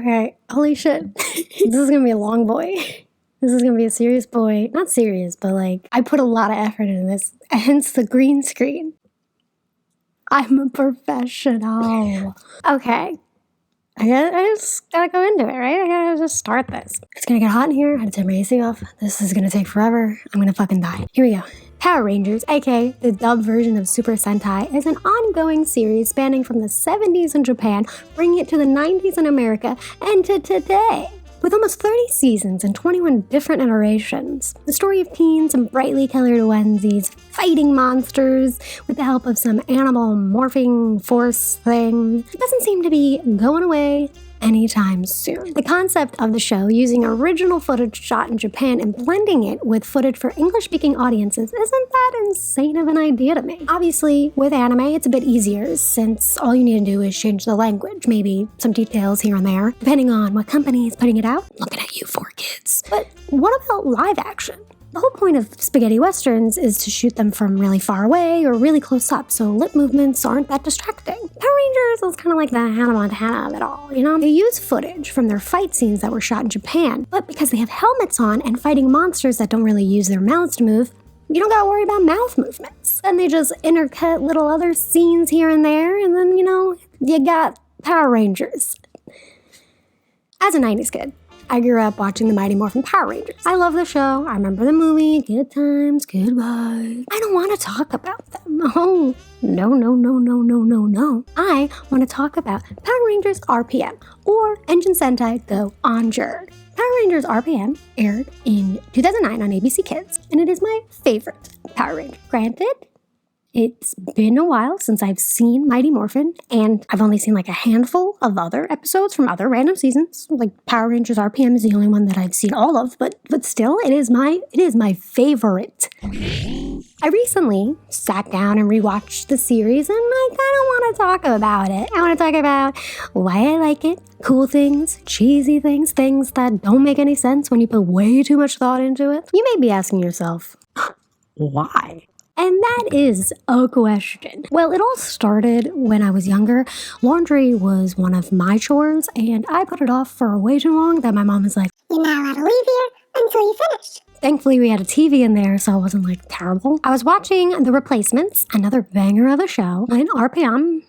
Okay, holy shit. This is gonna be a long boy. This is gonna be a serious boy. Not serious, but like, I put a lot of effort into this, hence the green screen. I'm a professional. Okay. I just gotta go into it, right? I gotta just start this. It's gonna get hot in here. I had to turn my AC off. This is gonna take forever. I'm gonna fucking die. Here we go. Power Rangers, aka the dubbed version of Super Sentai, is an ongoing series spanning from the 70s in Japan, bringing it to the 90s in America, and to today. With almost 30 seasons and 21 different iterations, the story of teens in brightly colored onesies fighting monsters with the help of some animal morphing force thing doesn't seem to be going away anytime soon. The concept of the show, using original footage shot in Japan and blending it with footage for English-speaking audiences, isn't that insane of an idea to me. Obviously, with anime, it's a bit easier since all you need to do is change the language, maybe some details here and there, depending on what company is putting it out. Looking at you, 4Kids. But what about live action? The whole point of spaghetti westerns is to shoot them from really far away or really close up, so lip movements aren't that distracting. Power Rangers is kind of like the Hannah Montana of it all, you know? They use footage from their fight scenes that were shot in Japan, but because they have helmets on and fighting monsters that don't really use their mouths to move, you don't gotta worry about mouth movements. Then they just intercut little other scenes here and there, and then, you got Power Rangers. As a 90s kid, I grew up watching the Mighty Morphin Power Rangers. I love the show. I remember the movie. Good times, good vibes. I don't want to talk about them. Oh, no. I want to talk about Power Rangers RPM, or Engine Sentai Go Onward. Power Rangers RPM aired in 2009 on ABC Kids, and it is my favorite Power Ranger. Granted, it's been a while since I've seen Mighty Morphin, and I've only seen like a handful of other episodes from other random seasons. Like Power Rangers RPM is the only one that I've seen all of, but still, it is my favorite. I recently sat down and rewatched the series, and I kind of want to talk about it. I want to talk about why I like it, cool things, cheesy things, things that don't make any sense when you put way too much thought into it. You may be asking yourself, why? And that is a question. Well, it all started when I was younger. Laundry was one of my chores, and I put it off for way too long that my mom was like, "You're not allowed to leave here until you finish." Thankfully, we had a TV in there, so it wasn't like terrible. I was watching The Replacements, another banger of a show, when RPM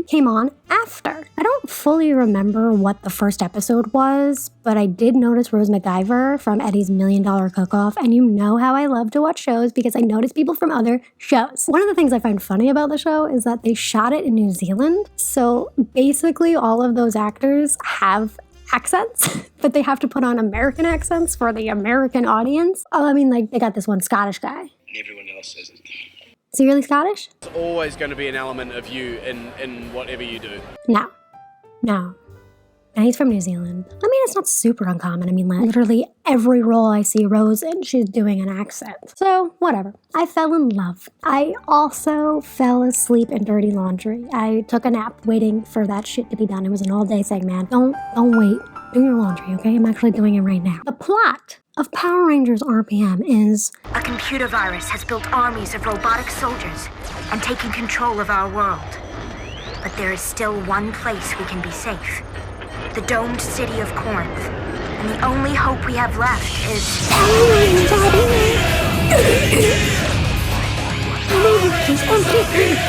came on after. I don't fully remember what the first episode was, but I did notice Rose McIver from Eddie's $1 Million Cook-Off, and you know how I love to watch shows because I notice people from other shows. One of the things I find funny about the show is that they shot it in New Zealand, so basically all of those actors have accents, but they have to put on American accents for the American audience. They got this one Scottish guy. And everyone else isn't. Is he really Scottish? There's always going to be an element of you in whatever you do. No. And he's from New Zealand. It's not super uncommon. Literally every role I see Rose in, she's doing an accent. So, whatever. I fell in love. I also fell asleep in dirty laundry. I took a nap waiting for that shit to be done. It was an all-day segment. Don't wait. Do your laundry, okay? I'm actually doing it right now. The plot of Power Rangers RPM is... A computer virus has built armies of robotic soldiers and taken control of our world. But there is still one place we can be safe. The domed city of Corinth. And the only hope we have left is... Power Rangers RPM!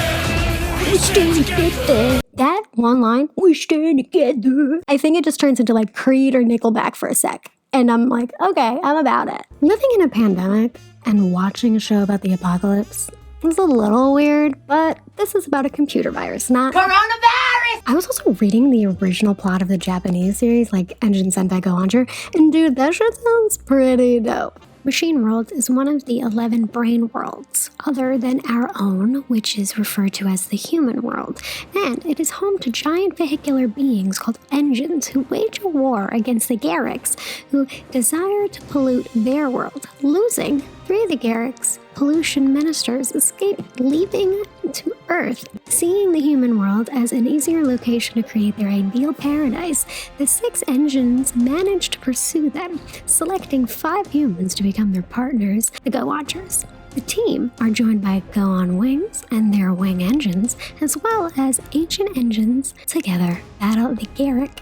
That one line, we stand together. I think it just turns into like Creed or Nickelback for a sec. And I'm like, okay, I'm about it. Living in a pandemic and watching a show about the apocalypse is a little weird, but this is about a computer virus, not coronavirus! I was also reading the original plot of the Japanese series, like Engine Sentai Go Onward, and dude, that shit sounds pretty dope. Machine World is one of the 11 brain worlds, other than our own, which is referred to as the human world, and it is home to giant vehicular beings called engines who wage a war against the Garrics, who desire to pollute their world. Losing 3 of the Garrics, pollution ministers, escape, leaving to Earth. Seeing the human world as an easier location to create their ideal paradise, the 6 engines manage to pursue them, selecting 5 humans to become their partners, the Go Watchers. The team are joined by Go-On Wings and their wing engines, as well as ancient engines together battle the Garrick,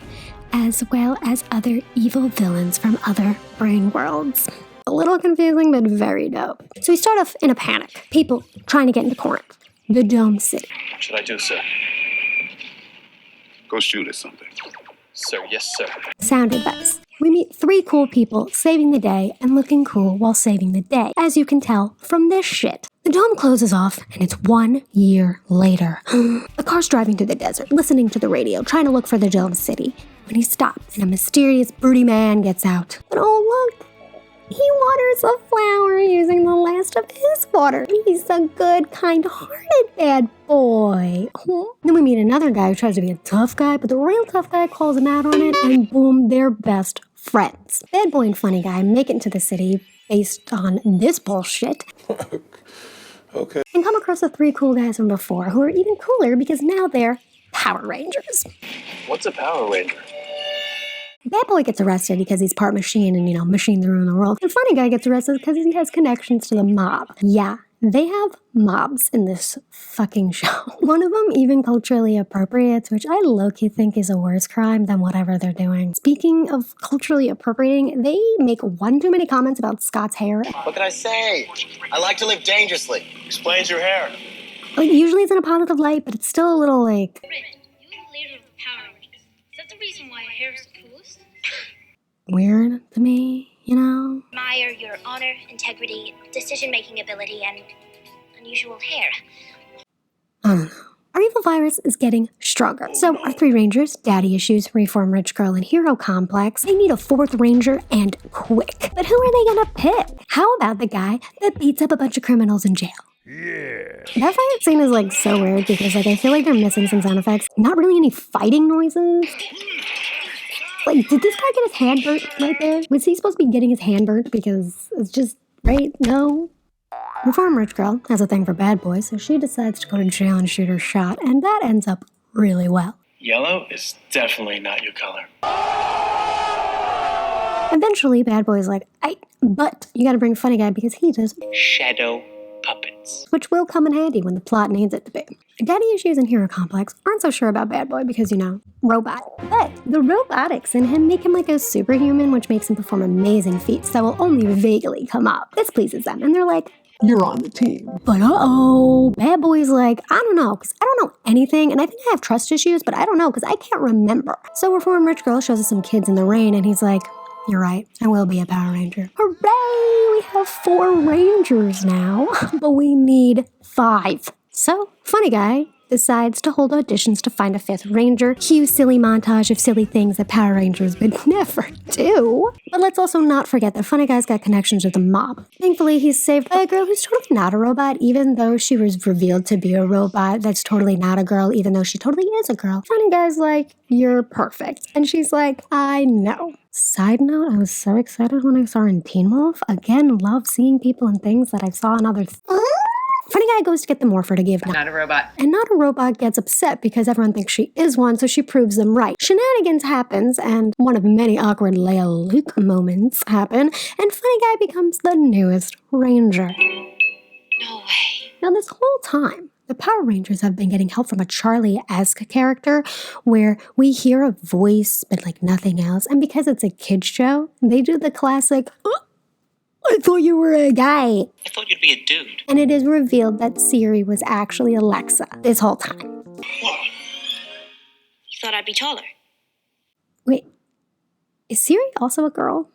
as well as other evil villains from other brain worlds. A little confusing, but very dope. So we start off in a panic. People trying to get into Corinth, the Dome City. What should I do, sir? Go shoot at something. Sir, yes, sir. Sound advice. We meet 3 cool people saving the day and looking cool while saving the day, as you can tell from this shit. The dome closes off, and it's 1 year later. The car's driving through the desert, listening to the radio, trying to look for the Dome City. When he stops, and a mysterious, broody man gets out. But oh look! He waters a flower using the last of his water. He's a good, kind-hearted bad boy. Then we meet another guy who tries to be a tough guy, but the real tough guy calls him out on it, and boom, they're best friends. Bad boy and funny guy make it into the city based on this bullshit. Okay. And come across the 3 cool guys from before, who are even cooler because now they're Power Rangers. What's a Power Ranger? Bad boy gets arrested because he's part machine and, machines ruin the world. And funny guy gets arrested because he has connections to the mob. Yeah, they have mobs in this fucking show. One of them even culturally appropriates, which I low-key think is a worse crime than whatever they're doing. Speaking of culturally appropriating, they make one too many comments about Scott's hair. What can I say? I like to live dangerously. Explains your hair. Like, usually it's in a positive light, but it's still a little like... Rin, you were the leader of the Power Rangers. Is that the reason why your hair is the coolest? weird to me, Admire your honor, integrity, decision-making ability, and unusual hair. I don't know. Our evil virus is getting stronger. So our 3 rangers, daddy issues, reform rich girl, and hero complex, they need a 4th ranger and quick. But who are they gonna pick? How about the guy that beats up a bunch of criminals in jail? Yeah. That fight scene is so weird because I feel like they're missing some sound effects. Not really any fighting noises. Did this guy get his hand burnt right there? Was he supposed to be getting his hand burnt? Because it's just, right? No. Reform rich girl has a thing for bad boys, so she decides to go to jail and shoot her shot, and that ends up really well. Yellow is definitely not your color. Eventually, bad boy's like, but you gotta bring funny guy because he does Shadow puppets. which will come in handy when the plot needs it to be. Daddy issues and hero complex aren't so sure about bad boy because, robot. But the robotics in him make him like a superhuman, which makes him perform amazing feats that will only vaguely come up. This pleases them, and they're like, you're on the team. but bad boy's like, I don't know, because I don't know anything, and I think I have trust issues, but I don't know, because I can't remember. So Reform Rich Girl shows us some kids in the rain, and he's like, you're right, I will be a Power Ranger. Hooray! We have 4 Rangers now, but we need 5. So, funny guy decides to hold auditions to find a 5th Ranger. Cue silly montage of silly things that Power Rangers would never do. But let's also not forget that funny guy's got connections with the mob. Thankfully, he's saved by a girl who's totally not a robot, even though she was revealed to be a robot that's totally not a girl, even though she totally is a girl. Funny guy's like, you're perfect. And she's like, I know. Side note, I was so excited when I saw her in Teen Wolf. Again, love seeing people in things that I saw in other Funny guy goes to get the morpher to give Not a robot. And not a robot gets upset because everyone thinks she is one, so she proves them right. Shenanigans happens, and one of many awkward Leia Luke moments happen, and funny guy becomes the newest Ranger. No way. Now this whole time, the Power Rangers have been getting help from a Charlie-esque character where we hear a voice but nothing else, and because it's a kid's show, they do the classic, I thought you were a guy. I thought you'd be a dude. And it is revealed that Siri was actually Alexa this whole time. What? You thought I'd be taller? Wait, is Siri also a girl?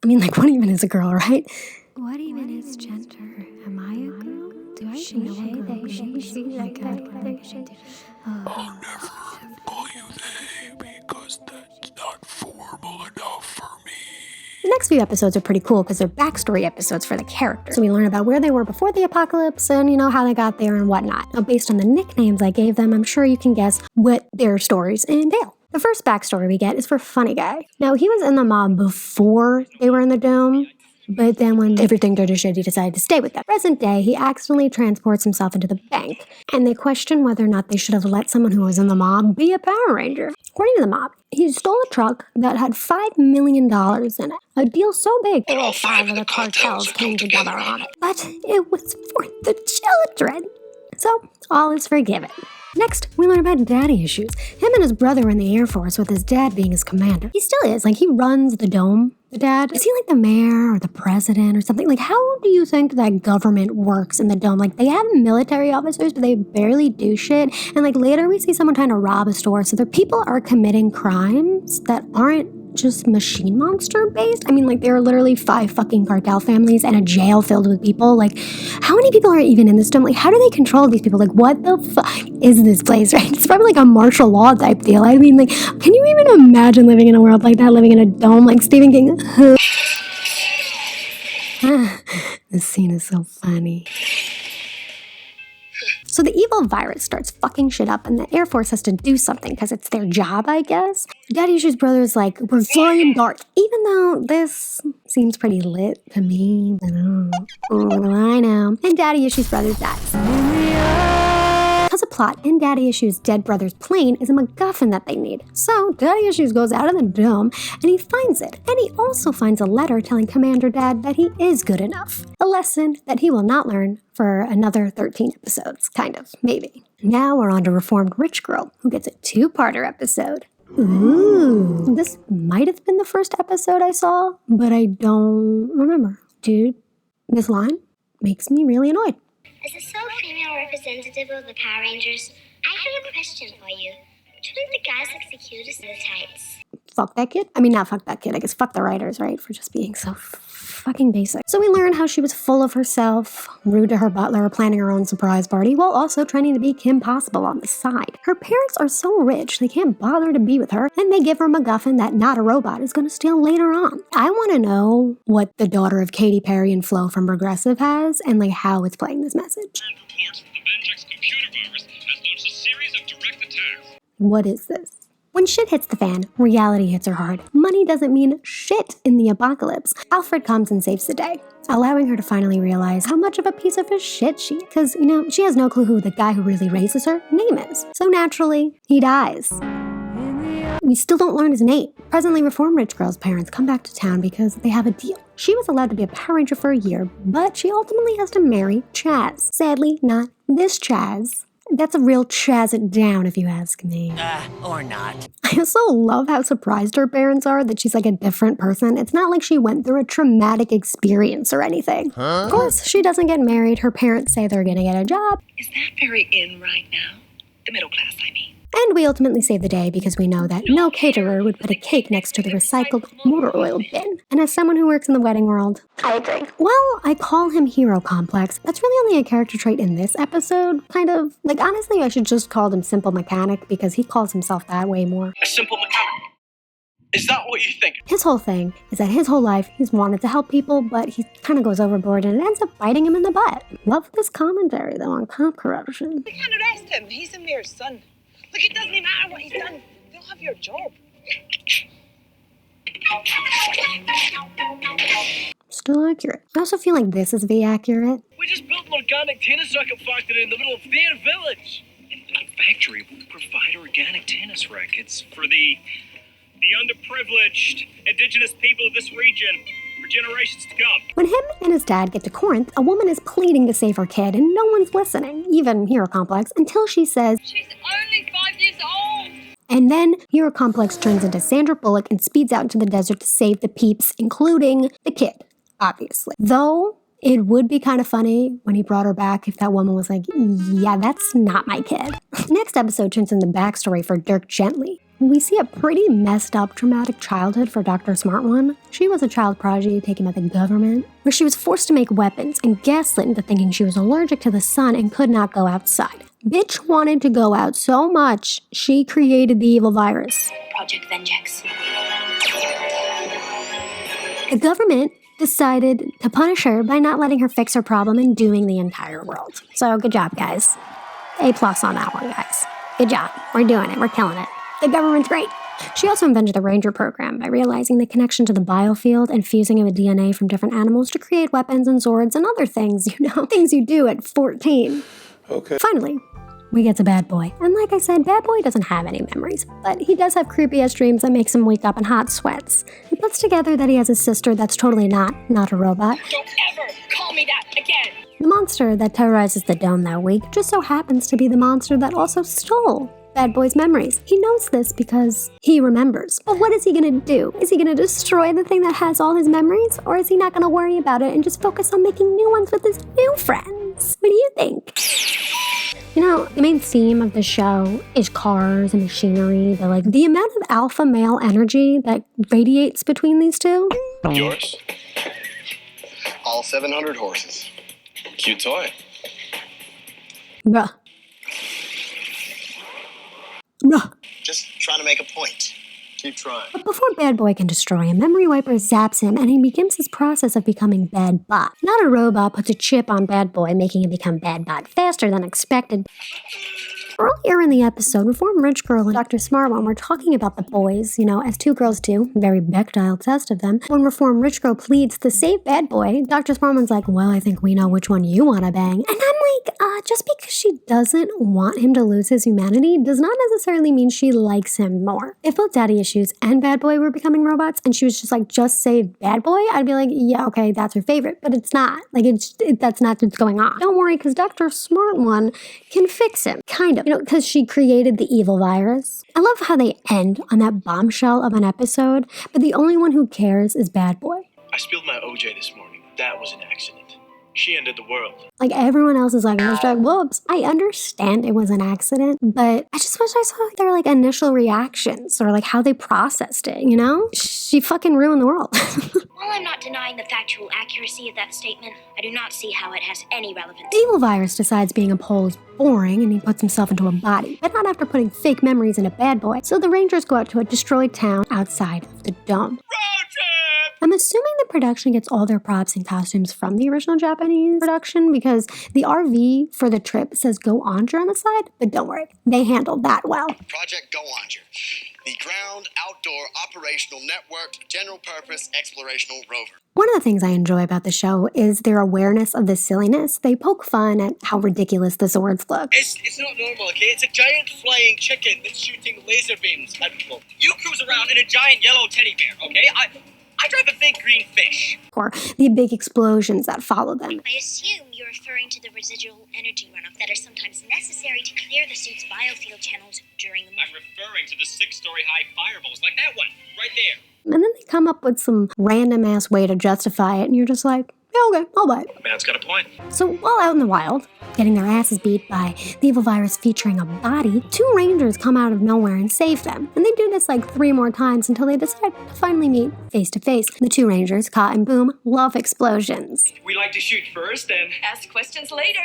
What even is a girl, right? What even is gender? Am I a girl? Do I know a girl? I'll never call you they because that's not formal enough for me. The next few episodes are pretty cool because they're backstory episodes for the characters. So we learn about where they were before the apocalypse and, how they got there and whatnot. Now, based on the nicknames I gave them, I'm sure you can guess what their stories entail. The first backstory we get is for Funny Guy. Now, he was in the mob before they were in the dome, But then when everything turned to shit, he decided to stay with them. Present day, he accidentally transports himself into the bank, and they question whether or not they should have let someone who was in the mob be a Power Ranger. According to the mob, he stole a truck that had $5 million in it. A deal so big, all five of the cartels came together on it. But it was for the children. So, all is forgiven. Next, we learn about daddy issues. Him and his brother were in the Air Force with his dad being his commander. He still is, like he runs the dome. The dad, is he like the mayor or the president or something? Like how do you think that government works in the dome? Like they have military officers, but they barely do shit. And like later we see someone trying to rob a store. So their people are committing crimes that aren't just machine monster based. I mean, like there are literally 5 fucking cartel families and a jail filled with people. Like how many people are even in this dome? Like how do they control these people? Like what the fuck is this place, right? It's probably like a martial law type deal. I mean, like can you even imagine living in a world like that, living in a dome like Stephen King? This scene is so funny. So the evil virus starts fucking shit up and the Air Force has to do something because it's their job, I guess. Daddy Issues brother is like, we're flying dark. Even though this seems pretty lit to me. I don't know. Oh, I know. And Daddy Issues brother dies. Because of plot, in Daddy Issues' dead brother's plane is a MacGuffin that they need. So Daddy Issues goes out of the dome and he finds it. And he also finds a letter telling Commander Dad that he is good enough. A lesson that he will not learn for another 13 episodes, kind of, maybe. Now we're on to Reformed Rich Girl, who gets a 2-parter episode. Ooh, this might have been the first episode I saw, but I don't remember. Dude, this line makes me really annoyed. As a sole female representative of the Power Rangers, I have a question for you. Which one of the guys looks the cutest in the tights? Fuck that kid? I mean, not fuck that kid. I guess fuck the writers, right? For just being so fucking basic. So we learn how she was full of herself, rude to her butler, planning her own surprise party, while also trying to be Kim Possible on the side. Her parents are so rich, they can't bother to be with her, and they give her a MacGuffin that Not a Robot is going to steal later on. I want to know what the daughter of Katy Perry and Flo from Progressive has, and like how it's playing this message. Reports that the Vengex computer virus has launched a series of direct attacks. What is this? When shit hits the fan, reality hits her hard. Money doesn't mean shit in the apocalypse. Alfred comes and saves the day, allowing her to finally realize how much of a piece of shit she is. Because, you know, she has no clue who the guy who really raises her name is. So naturally, he dies. We still don't learn his name. Presently, Reformed Rich Girl's parents come back to town because they have a deal. She was allowed to be a Power Ranger for a year, but she ultimately has to marry Chaz. Sadly, not this Chaz. That's a real Chaz it down, if you ask me. Or not. I also love how surprised her parents are that she's like a different person. It's not like she went through a traumatic experience or anything. Of course, she doesn't get married. Her parents say they're gonna get a job. Is that very in right now? The middle class, I mean. And we ultimately save the day because we know that no caterer would put a cake next to the recycled motor oil bin. And as someone who works in the wedding world, I agree. Well, I call him hero complex. That's really only a character trait in this episode, kind of. Like, honestly, I should just call him simple mechanic because he calls himself that way more. A simple mechanic. Is that what you think? His whole thing is that his whole life he's wanted to help people, but he kind of goes overboard and it ends up biting him in the butt. Love this commentary, though, on cop corruption. We can't arrest him. He's a mere son. Look, it doesn't matter what he's done. They'll have your job. Still accurate. I also feel like this is accurate. We just built an organic tennis racket factory in the middle of their village. In the factory will provide organic tennis rackets for the underprivileged indigenous people of this region for generations to come. When him and his dad get to Corinth, a woman is pleading to save her kid and no one's listening, even Hero Complex, until she says, She's only 5 years old. and then Hero Complex turns into Sandra Bullock and speeds out into the desert to save the peeps, including the kid, obviously. Though, it would be kind of funny when he brought her back if that woman was like, yeah, that's not my kid. Next episode turns into the backstory for Dirk Gently. We see a pretty messed up traumatic childhood for Dr. Smart One. She was a child prodigy taken by the government, where she was forced to make weapons and gaslit into thinking she was allergic to the sun and could not go outside. Bitch wanted to go out so much, she created the evil virus. Project Vengex. The government decided to punish her by not letting her fix her problem and dooming the entire world. So good job, guys. A+ on that one, guys. Good job. We're doing it. We're killing it. The government's great. She also invented the Ranger program by realizing the connection to the biofield and fusing it with DNA from different animals to create weapons and swords and other things, things you do at 14. Okay. Finally, we get to Bad Boy. And like I said, Bad Boy doesn't have any memories, but he does have creepy-ass dreams that makes him wake up in hot sweats. He puts together that he has a sister that's totally not a robot. Don't ever call me that again. The monster that terrorizes the dome that week just so happens to be the monster that also stole Bad Boy's memories. He knows this because he remembers. But what is he gonna do? Is he gonna destroy the thing that has all his memories? Or is he not gonna worry about it and just focus on making new ones with his new friends? What do you think? The main theme of the show is cars and machinery. The amount of alpha male energy that radiates between these two. Yours? All 700 horses. Cute toy. Bruh. Just trying to make a point. Keep trying. But before Bad Boy can destroy him, Memory Wiper zaps him and he begins his process of becoming Bad Bot. Not a robot puts a chip on Bad Boy, making him become Bad Bot faster than expected. Earlier in the episode, Reform Rich Girl and Dr. Smart One were talking about the boys, as two girls do, very Bechdel test of them. When Reform Rich Girl pleads to save Bad Boy, Dr. Smart One's like, well, I think we know which one you want to bang. And I'm like, just because she doesn't want him to lose his humanity does not necessarily mean she likes him more. If both Daddy Issues and Bad Boy were becoming robots and she was just like, just save Bad Boy, I'd be like, yeah, okay, that's her favorite. But it's not. That's not what's going on. Don't worry, because Dr. Smart One can fix him. Kind of. Because she created the evil virus. I love how they end on that bombshell of an episode, but the only one who cares is Bad Boy. I spilled my OJ this morning. That was an accident. She ended the world. Everyone else is like, whoops. I understand it was an accident, but I just wish I saw their initial reactions or how they processed it, She fucking ruined the world. While I'm not denying the factual accuracy of that statement, I do not see how it has any relevance. The evil virus decides being a pole is boring and he puts himself into a body, but not after putting fake memories in a Bad Boy. So the Rangers go out to a destroyed town outside of the dome. I'm assuming the production gets all their props and costumes from the original Japanese production because the RV for the trip says Go Onger on the side, but don't worry, they handled that well. Project Go Onger, the ground outdoor operational network general purpose explorational rover. One of the things I enjoy about the show is their awareness of the silliness. They poke fun at how ridiculous the swords look. It's not normal, okay? It's a giant flying chicken that's shooting laser beams at people. You cruise around in a giant yellow teddy bear, okay? I drive a big green fish. Or the big explosions that follow them. I assume you're referring to the residual energy runoff that are sometimes necessary to clear the suit's biofield channels during the I'm referring to the 6-story high fireballs, like that one, right there. And then they come up with some random-ass way to justify it, and you're just like, yeah, okay, I'll buy it. Man's got a point. So while out in the wild, getting their asses beat by the evil virus featuring a body, two Rangers come out of nowhere and save them. And they do this 3 more times until they decide to finally meet face to face. The two Rangers, Ka and Boom, love explosions. We like to shoot first and Ask questions later.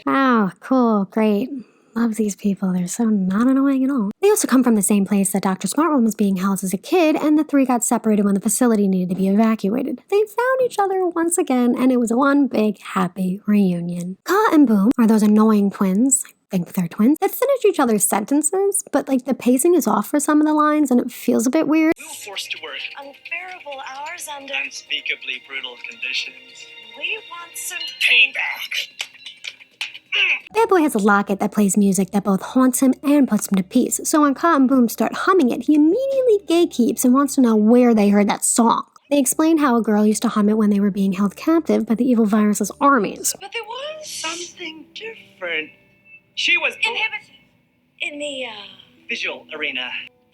Oh, cool, great. Love these people. They're so not annoying at all. They also come from the same place that Dr. Smart One was being housed as a kid, and the three got separated when the facility needed to be evacuated. They found each other once again, and it was one big, happy reunion. Ka and Boom are those annoying twins, I think they're twins, that finish each other's sentences, but the pacing is off for some of the lines, and it feels a bit weird. we were forced to work Unbearable hours under. unspeakably brutal conditions. We want some Payback. Bad Boy has a locket that plays music that both haunts him and puts him to peace, so when Ka and Boom start humming it, he immediately gatekeeps and wants to know where they heard that song. They explain how a girl used to hum it when they were being held captive by the evil virus's armies. But there was Something different. She was inhibited in the visual arena.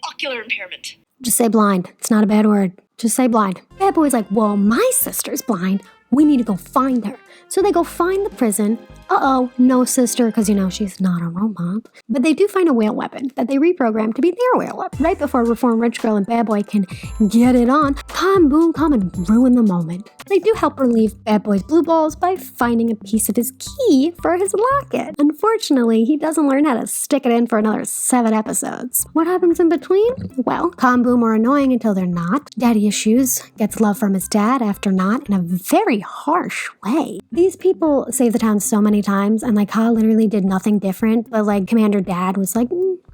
ocular impairment. Just say blind. It's not a bad word. Just say blind. Bad Boy's like, well, my sister's blind. We need to go find her. So they go find the prison. Uh-oh, no sister, because she's not a robot. But they do find a whale weapon that they reprogram to be their whale weapon. Right before Reform Rich Girl and Bad Boy can get it on, Ka and Boom come and ruin the moment. They do help relieve Bad Boy's blue balls by finding a piece of his key for his locket. Unfortunately, he doesn't learn how to stick it in for another 7 episodes. What happens in between? Well, Ka and Boom are annoying until they're not. Daddy Issues gets love from his dad after not in a very harsh way. These people saved the town so many times, and like Ka literally did nothing different, but like Commander Dad was like,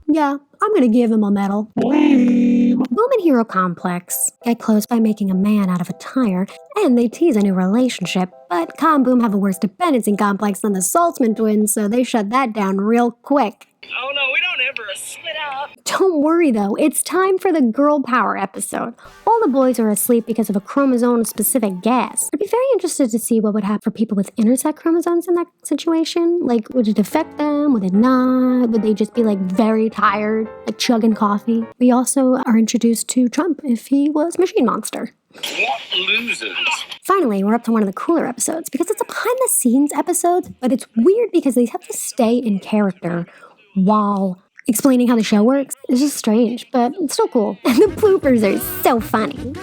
yeah, I'm gonna give him a medal. Boom and Hero Complex get close by making a man out of a tire, and they tease a new relationship, but Ka and Boom have a worse dependency complex than the Saltzman twins, so they shut that down real quick. Oh no, we don't ever split up. Don't worry though, it's time for the girl power episode. All the boys are asleep because of a chromosome-specific gas. I'd be very interested to see what would happen for people with intersex chromosomes in that situation. Like, would it affect them? Would it not? Would they just be like very tired, like chugging coffee? We also are introduced to Trump if he was Machine Monster. What losers? Finally, we're up to one of the cooler episodes because it's a behind-the-scenes episode, but it's weird because they have to stay in character while explaining how the show works. It's just strange, but it's still cool. And the bloopers are so funny.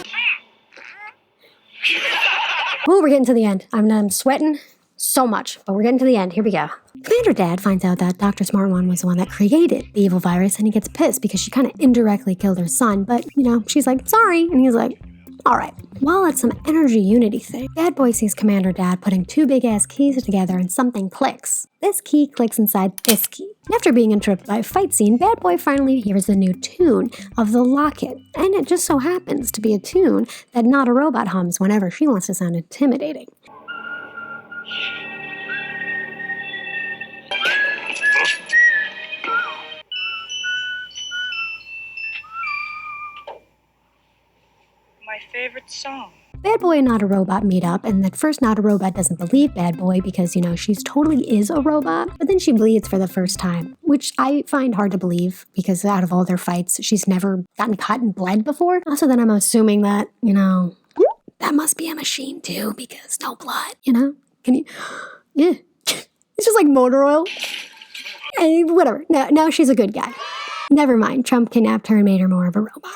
Oh, we're getting to the end. I'm sweating so much, but we're getting to the end. Here we go. Commander Dad finds out that Dr. Smart One was the one that created the evil virus, and he gets pissed because she kind of indirectly killed her son, but, she's like, sorry, and he's like, all right. While at some energy unity thing, Bad Boy sees Commander Dad putting two big-ass keys together and something clicks. This key clicks inside this key. After being interrupted by a fight scene, Bad Boy finally hears the new tune of the locket, and it just so happens to be a tune that Not a Robot hums whenever she wants to sound intimidating. My favorite song. Bad Boy and Not a Robot meet up, and at first Not a Robot doesn't believe Bad Boy because, she's totally is a robot, but then she bleeds for the first time, which I find hard to believe because out of all their fights, she's never gotten cut and bled before. Also, then I'm assuming that, that must be a machine too because no blood, Can you? Yeah. It's just like motor oil. And whatever. Now she's a good guy. Never mind. Trump kidnapped her and made her more of a robot.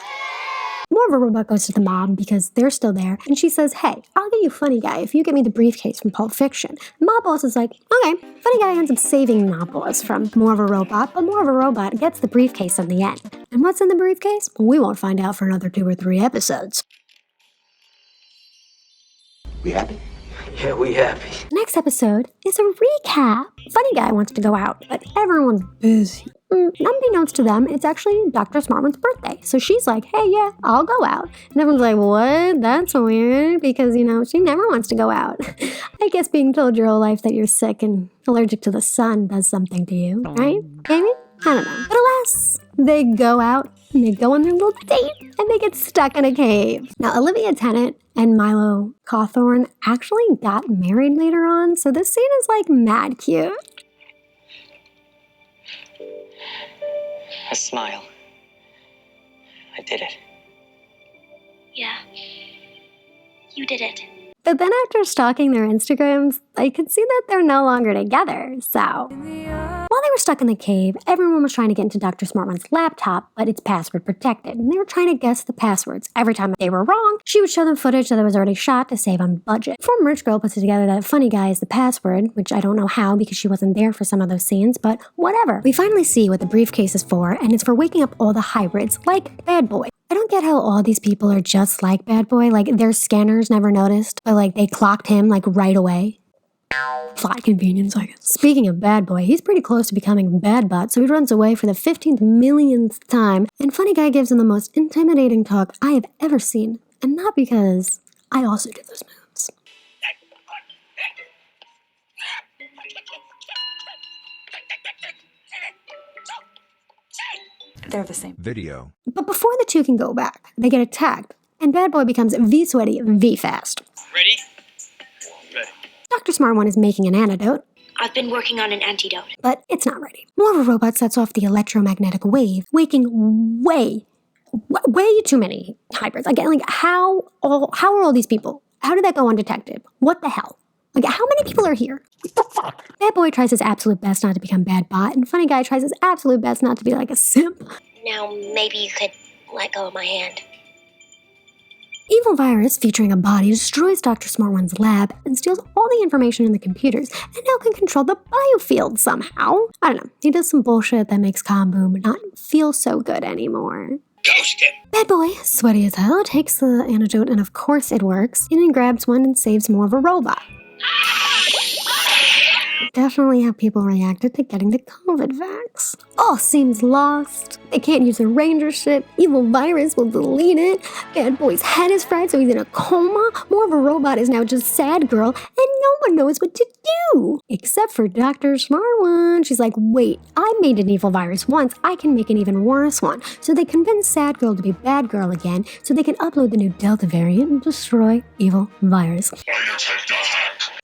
More of a Robot goes to the mob because they're still there, and she says, hey, I'll get you Funny Guy if you get me the briefcase from Pulp Fiction. And Mob Boss is like, okay. Funny Guy ends up saving Mob Boss from More of a Robot, but More of a Robot gets the briefcase in the end. And what's in the briefcase? We won't find out for another 2 or 3 episodes. We happy? Yeah, we happy. Next episode is a recap. Funny Guy wants to go out, but everyone's busy. Unbeknownst to them, it's actually Dr. Smartman's birthday. So she's like, hey, yeah, I'll go out. And everyone's like, what? That's weird because, she never wants to go out. I guess being told your whole life that you're sick and allergic to the sun does something to you, right? Maybe? I don't know. But alas, they go out and they go on their little date and they get stuck in a cave. Now, Olivia Tennant and Milo Cawthorn actually got married later on, so this scene is like mad cute. A smile. I did it. Yeah. You did it. But then after stalking their Instagrams, I could see that they're no longer together, so... While they were stuck in the cave, everyone was trying to get into Dr. Smartman's laptop, but it's password protected, and they were trying to guess the passwords. Every time they were wrong, she would show them footage that was already shot to save on budget. Before Rich Girl puts it together that Funny Guy is the password, which I don't know how because she wasn't there for some of those scenes, but whatever. We finally see what the briefcase is for, and it's for waking up all the hybrids, like Bad Boy. I don't get how all these people are just like Bad Boy, like their scanners never noticed, but like they clocked him like right away. Plot convenience, I guess. Speaking of Bad Boy, he's pretty close to becoming Bad Bot, so he runs away for the 15th millionth time, and Funny Guy gives him the most intimidating talk I have ever seen, and not because I also did those moves. They're the same. Video. But before the two can go back, they get attacked, and Bad Boy becomes V-sweaty, V-fast. Ready? Ready. Dr. Smart One is making an antidote, I've been working on an antidote. but it's not ready. More of a Robot sets off the electromagnetic wave, waking way too many hybrids. Again, like how are all these people? How did that go undetected? What the hell? Like, how many people are here? What the fuck? Bad Boy tries his absolute best not to become Bad Bot, and Funny Guy tries his absolute best not to be like a simp. Now maybe you could let go of my hand. Evil Virus, featuring a body, destroys Dr. Smart One's lab and steals all the information in the computers, and now can control the biofield somehow. I don't know. He does some bullshit that makes Boom not feel so good anymore. Ghost him! Bad Boy, sweaty as hell, takes the antidote, and of course it works, and he grabs one and saves more of a robot. Definitely how people reacted to getting the COVID vax. All seems lost. They can't use the ranger ship. Evil virus will delete it. Bad boy's head is fried, so he's in a coma. More of a robot is now just sad girl, and no one knows what to do. Except for Dr. Smart One. She's like, wait, I made an evil virus once. I can make an even worse one. So they convince sad girl to be bad girl again, so they can upload the new Delta variant and destroy evil virus.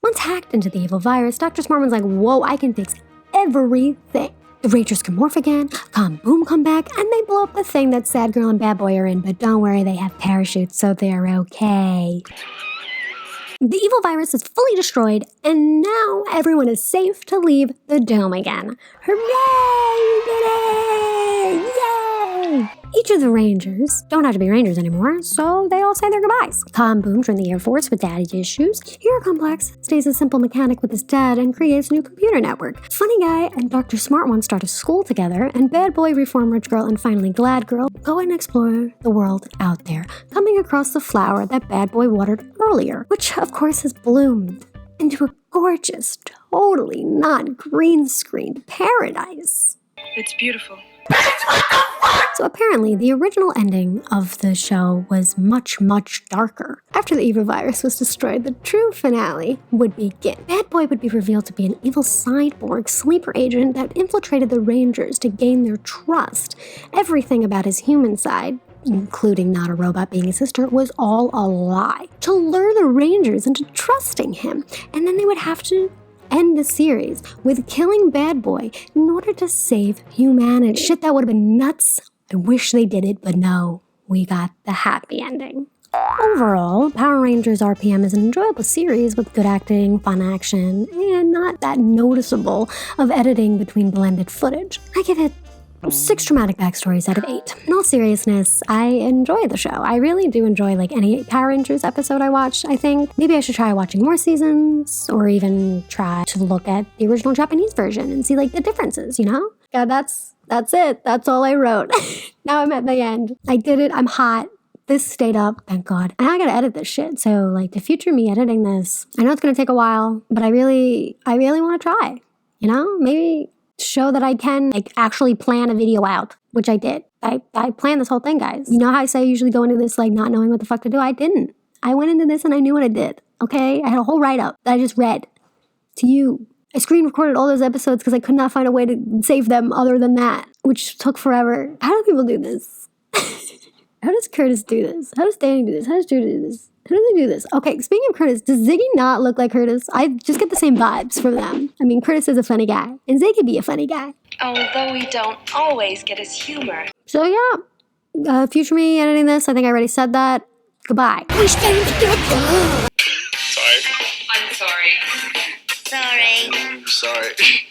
Once hacked into the evil virus, Dr. Smart One's like, whoa, I can fix everything. The Rangers can morph again, Boom come back, and they blow up the thing that Sad Girl and Bad Boy are in, but don't worry, they have parachutes, so they're okay. The evil virus is fully destroyed, and now everyone is safe to leave the dome again. Hooray! We did it! Yay! Each of the Rangers don't have to be Rangers anymore, so they all say their goodbyes. Boom joined the Air Force with daddy issues. Hero Complex stays a simple mechanic with his dad and creates a new computer network. Funny Guy and Dr. Smart One start a school together, and Bad Boy, Reform Rich Girl, and finally Glad Girl go and explore the world out there, coming across the flower that Bad Boy watered earlier, which of course has bloomed into a gorgeous, totally not green-screened paradise. It's beautiful. So apparently, the original ending of the show was much, much darker. After the evil virus was destroyed, the true finale would begin. Bad Boy would be revealed to be an evil cyborg sleeper agent that infiltrated the Rangers to gain their trust. Everything about his human side, including not a robot being his sister, was all a lie. To lure the Rangers into trusting him, and then they would have to end the series with killing Bad Boy in order to save humanity. Shit, that would have been nuts. I wish they did it, but no, we got the happy ending. Overall, Power Rangers RPM is an enjoyable series with good acting, fun action, and not that noticeable of editing between blended footage. I give it 6 dramatic backstories out of 8. In all seriousness, I enjoy the show. I really do enjoy any Power Rangers episode I watch, I think. Maybe I should try watching more seasons, or even try to look at the original Japanese version and see the differences, you know? Yeah, that's it. That's all I wrote. Now I'm at the end. I did it. I'm hot. This stayed up, thank God. And I gotta edit this shit. So the future me editing this, I know it's gonna take a while, but I really wanna try. You know? Maybe show that I can actually plan a video out, which I did. I planned this whole thing, guys. You know how I say I usually go into this not knowing what the fuck to do? I didn't. I went into this and I knew what I did, okay? I had a whole write-up that I just read to you. I screen recorded all those episodes because I could not find a way to save them other than that, which took forever. How do people do this? How does Curtis do this? How does Danny do this? How does Judy do this? How do they do this? Okay, speaking of Curtis, does Ziggy not look like Curtis? I just get the same vibes from them. I mean, Curtis is a funny guy, and Ziggy could be a funny guy. Although we don't always get his humor. So yeah, future me editing this, I think I already said that. Goodbye. We stand together. Sorry. I'm sorry. Sorry. Sorry.